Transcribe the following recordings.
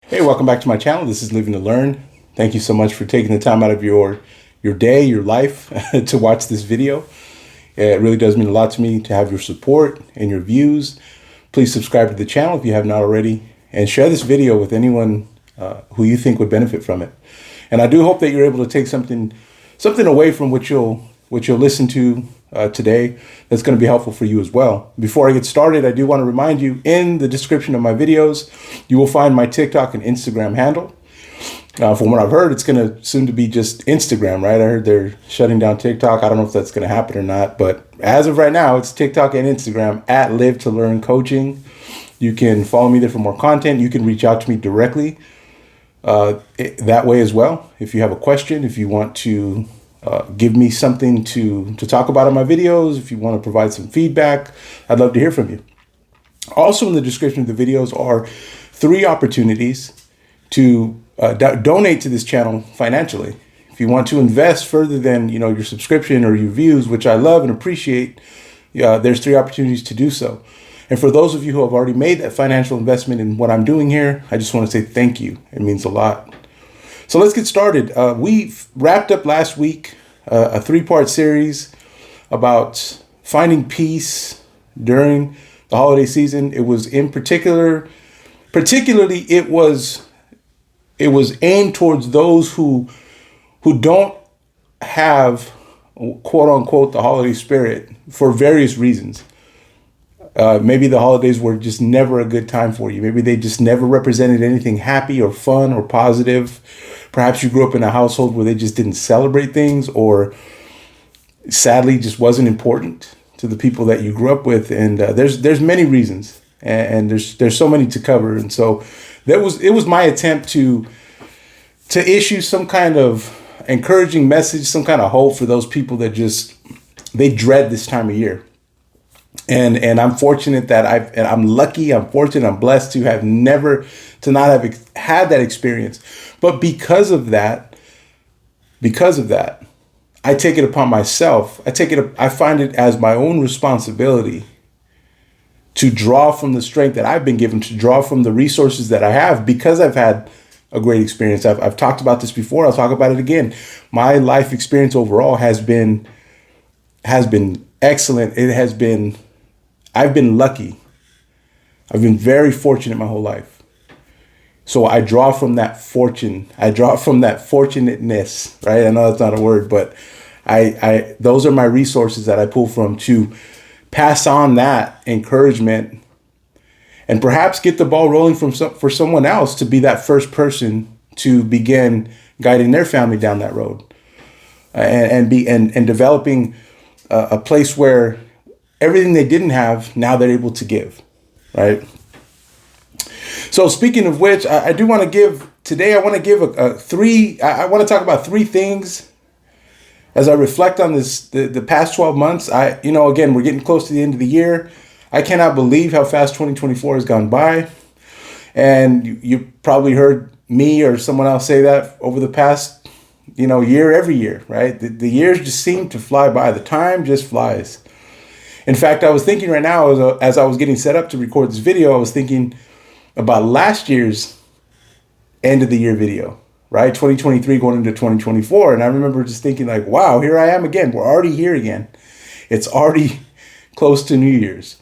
Hey, welcome back to my channel. This is Living to Learn. Thank you so much for taking the time out of your day, your life to watch this video. It really does mean a lot to me to have your support and your views. Please subscribe to the channel if you have not already, and share this video with anyone who you think would benefit from it. And I do hope that you're able to take something away from what you'll listen to today that's going to be helpful for you as well. Before I get started, I do want to remind you, in the description of my videos, you will find my TikTok and Instagram handle. From what I've heard, it's going to soon to be just Instagram, right? I heard they're shutting down TikTok. I don't know if that's going to happen or not, but as of right now, it's TikTok and Instagram at Live to Learn Coaching. You can follow me there for more content. You can reach out to me directly that way as well. If you have a question, if you want to give me something to talk about in my videos, if you want to provide some feedback, I'd love to hear from you. Also in the description of the videos are 3 opportunities to donate to this channel financially. If you want to invest further than your subscription or your views, which I love and appreciate, there's 3 opportunities to do so. And for those of you who have already made that financial investment in what I'm doing here, I just want to say thank you. It means a lot. So let's get started. We wrapped up last week a 3-part series about finding peace during the holiday season. It was particularly it was aimed towards those who don't have, quote unquote, the holiday spirit for various reasons. Maybe the holidays were just never a good time for you. Maybe they just never represented anything happy or fun or positive. Perhaps you grew up in a household where they just didn't celebrate things, or sadly just wasn't important to the people that you grew up with. And there's many reasons, and there's so many to cover. And so it was my attempt to issue some kind of encouraging message, some kind of hope for those people that they dread this time of year. And I'm fortunate that I'm lucky, I'm fortunate, I'm blessed to not have had that experience. But because of that, I take it upon myself. I find it as my own responsibility to draw from the strength that I've been given, to draw from the resources that I have, because I've had a great experience. I've talked about this before. I'll talk about it again. My life experience overall has been excellent. I've been lucky. I've been very fortunate my whole life. So I draw from that fortune. I draw from that fortunateness, right? I know that's not a word, but those are my resources that I pull from to pass on that encouragement and perhaps get the ball rolling for someone else to be that first person to begin guiding their family down that road, and developing a place where everything they didn't have, now they're able to give, right? So speaking of which, I do want to give today. I want to give I want to talk about 3 things as I reflect on the past 12 months. Again, we're getting close to the end of the year. I cannot believe how fast 2024 has gone by, and you probably heard me or someone else say that over the past year, every year, right? The years just seem to fly by. The time just flies. In fact, I was thinking right now, as I was getting set up to record this video, I was thinking about last year's end of the year video, right? 2023 going into 2024. And I remember just thinking like, wow, here I am again. We're already here again. It's already close to New Year's.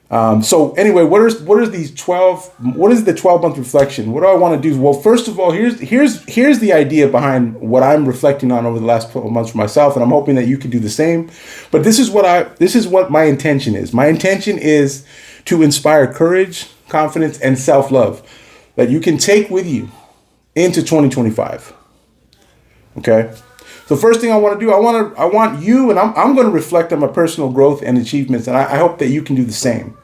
So anyway, what is the 12-month reflection? What do I want to do? Well, first of all, here's the idea behind what I'm reflecting on over the last 12 months for myself, and I'm hoping that you can do the same. But this is what my intention is. My intention is to inspire courage, confidence, and self-love that you can take with you into 2025. Okay? So first thing I want to do, I want you, and I'm going to reflect on my personal growth and achievements, and I hope that you can do the same.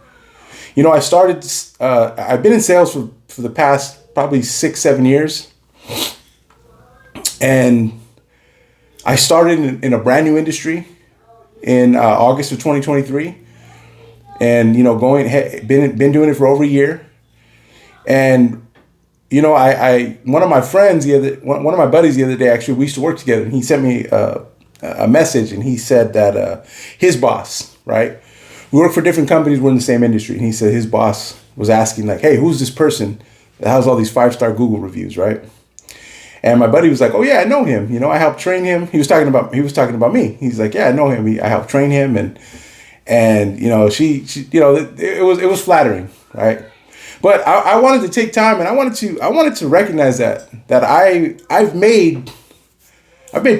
I've been in sales for the past probably 6-7 years, and I started in a brand new industry in August of 2023, and been doing it for over a year, and one of my friends one of my buddies the other day, actually, we used to work together, and he sent me a message, and he said that his boss, right? We work for different companies, we're in the same industry, and he said his boss was asking like, hey, who's this person that has all these 5-star Google reviews, right? And my buddy was like, "Oh yeah, I know him. I helped train him." He was talking about me. He's like, "Yeah, I know him. I helped train him." And she it was flattering, right? But I wanted to take time, and I wanted to recognize that I've made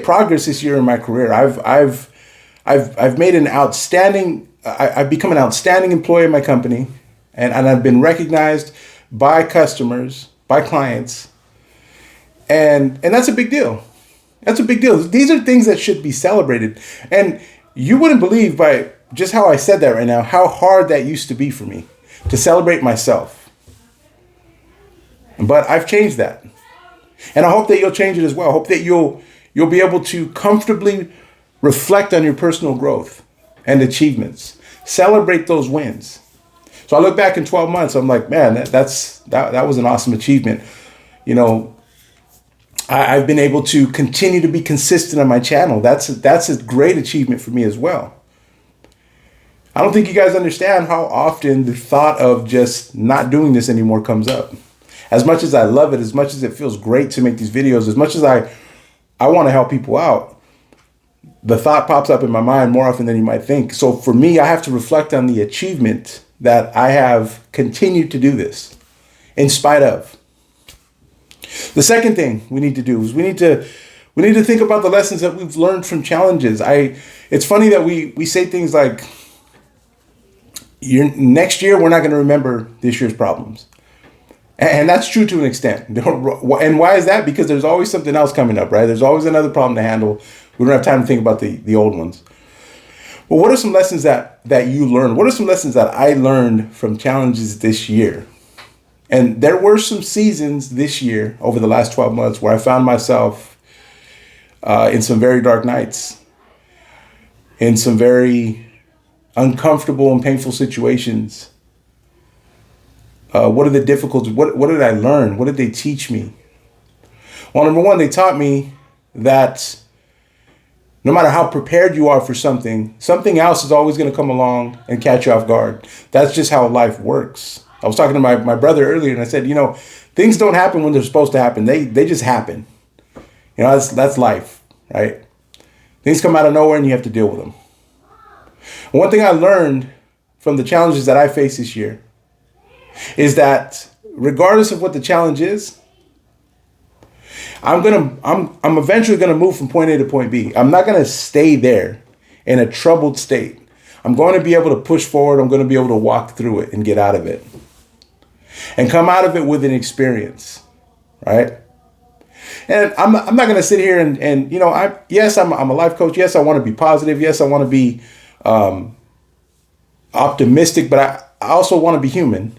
progress this year in my career. I've made an outstanding. I've become an outstanding employee in my company, and I've been recognized by customers, by clients, and that's a big deal. That's a big deal. These are things that should be celebrated, and you wouldn't believe by just how I said that right now how hard that used to be for me to celebrate myself. But I've changed that, and I hope that you'll change it as well. I hope that you'll be able to comfortably reflect on your personal growth and achievements. Celebrate those wins. So I look back in 12 months, I'm like, man, that was an awesome achievement. I've been able to continue to be consistent on my channel. That's a great achievement for me as well. I don't think you guys understand how often the thought of just not doing this anymore comes up. As much as I love it, as much as it feels great to make these videos, as much as I want to help people out, the thought pops up in my mind more often than you might think. So for me, I have to reflect on the achievement that I have continued to do this in spite of. The second thing we need to do is we need to think about the lessons that we've learned from challenges. It's funny that we say things like, next year we're not going to remember this year's problems. And that's true to an extent. And why is that? Because there's always something else coming up, right? There's always another problem to handle. We don't have time to think about the old ones. But what are some lessons that you learned? What are some lessons that I learned from challenges this year? And there were some seasons this year over the last 12 months where I found myself in some very dark nights, in some very uncomfortable and painful situations. What are the difficulties? What did I learn? What did they teach me? Well, number one, they taught me that no matter how prepared you are for something else is always going to come along and catch you off guard. That's just how life works. I was talking to my brother earlier, and I said, things don't happen when they're supposed to happen. They just happen. That's life, right? Things come out of nowhere, and you have to deal with them. One thing I learned from the challenges that I faced this year is that regardless of what the challenge is, I'm eventually gonna move from point A to point B. I'm not gonna stay there in a troubled state. I'm going to be able to push forward. I'm going to be able to walk through it and get out of it, and come out of it with an experience, right? And I'm not going to sit here and I'm a life coach. Yes, I want to be positive. Yes, I want to be optimistic, but I also want to be human.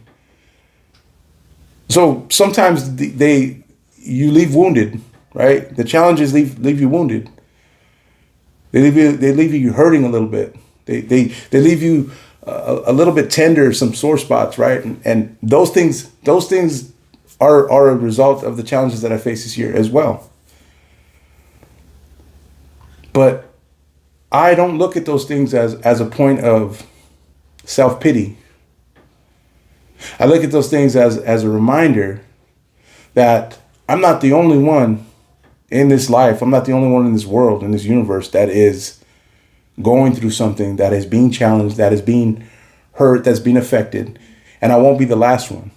So sometimes you leave wounded, right? The challenges leave you wounded. They leave you hurting a little bit. They leave you a little bit tender, some sore spots, right? And those things are a result of the challenges that I face this year as well. But I don't look at those things as a point of self-pity. I look at those things as a reminder that I'm not the only one in this life. I'm not the only one in this world, in this universe that is going through something, that is being challenged, that is being hurt, that's being affected, and I won't be the last one.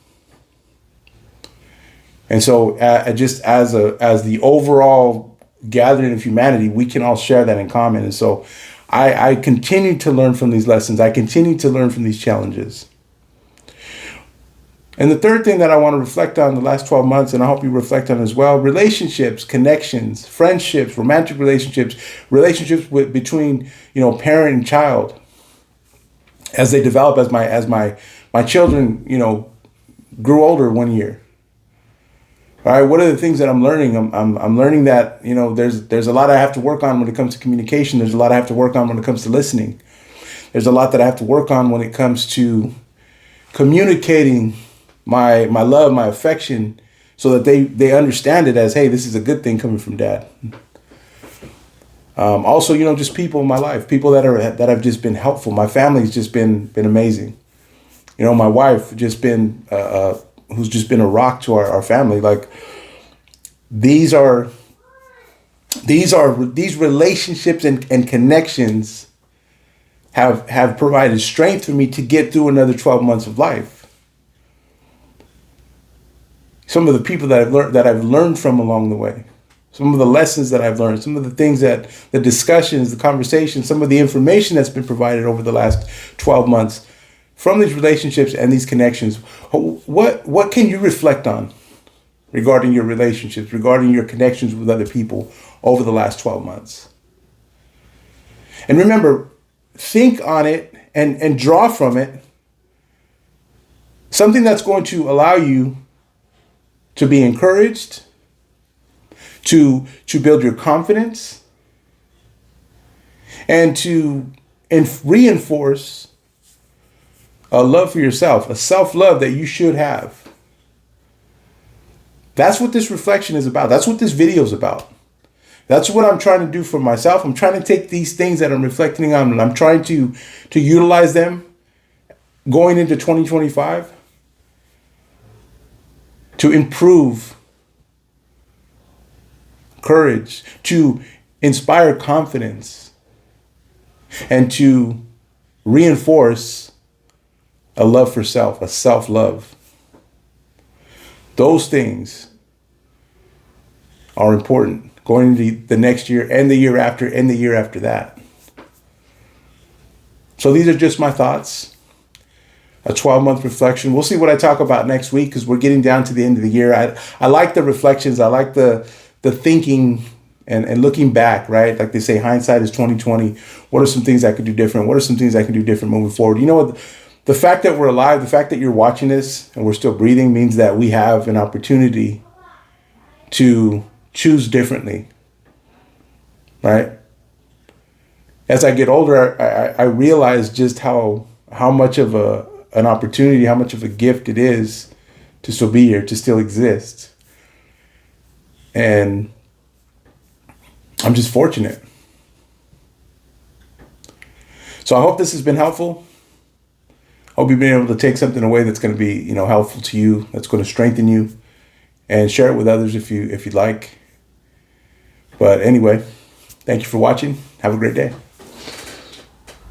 And so just as the overall gathering of humanity, we can all share that in common. And so I continue to learn from these lessons. I continue to learn from these challenges. And the third thing that I want to reflect on the last 12 months, and I hope you reflect on as well, relationships, connections, friendships, romantic relationships between, parent and child, as they develop, as my children, grew older one year. All right, what are the things that I'm learning? I'm learning that, there's a lot I have to work on when it comes to communication. There's a lot I have to work on when it comes to listening. There's a lot that I have to work on when it comes to communicating my love, my affection, so that they understand it as, hey, this is a good thing coming from Dad. Also, just people in my life, people that have just been helpful. My family's just been amazing. My wife just been who's just been a rock to our family. Like these relationships and connections have provided strength for me to get through another 12 months of life. Some of the people that I've learned from along the way, some of the lessons that I've learned, some of the things the discussions, the conversations, some of the information that's been provided over the last 12 months from these relationships and these connections. What can you reflect on regarding your relationships, regarding your connections with other people over the last 12 months? And remember, think on it and draw from it something that's going to allow you to be encouraged, to build your confidence, and to reinforce a love for yourself, a self-love that you should have. That's what this reflection is about. That's what this video is about. That's what I'm trying to do for myself. I'm trying to take these things that I'm reflecting on and I'm trying to utilize them going into 2025 to improve courage, to inspire confidence, and to reinforce a love for self, a self-love. Those things are important going into the next year and the year after and the year after that. So these are just my thoughts. A 12-month reflection. We'll see what I talk about next week because we're getting down to the end of the year. I like the reflections. I like the thinking and looking back, right? Like they say, hindsight is 20/20. What are some things I could do different? What are some things I can do different moving forward? You know what? The fact that we're alive, the fact that you're watching this and we're still breathing means that we have an opportunity to choose differently, right? As I get older, I realize just how much of an opportunity, how much of a gift it is to still be here, to still exist. And I'm just fortunate. So I hope this has been helpful. I hope you've been able to take something away that's going to be, helpful to you, that's going to strengthen you, and share it with others if you'd like. But anyway, thank you for watching. Have a great day.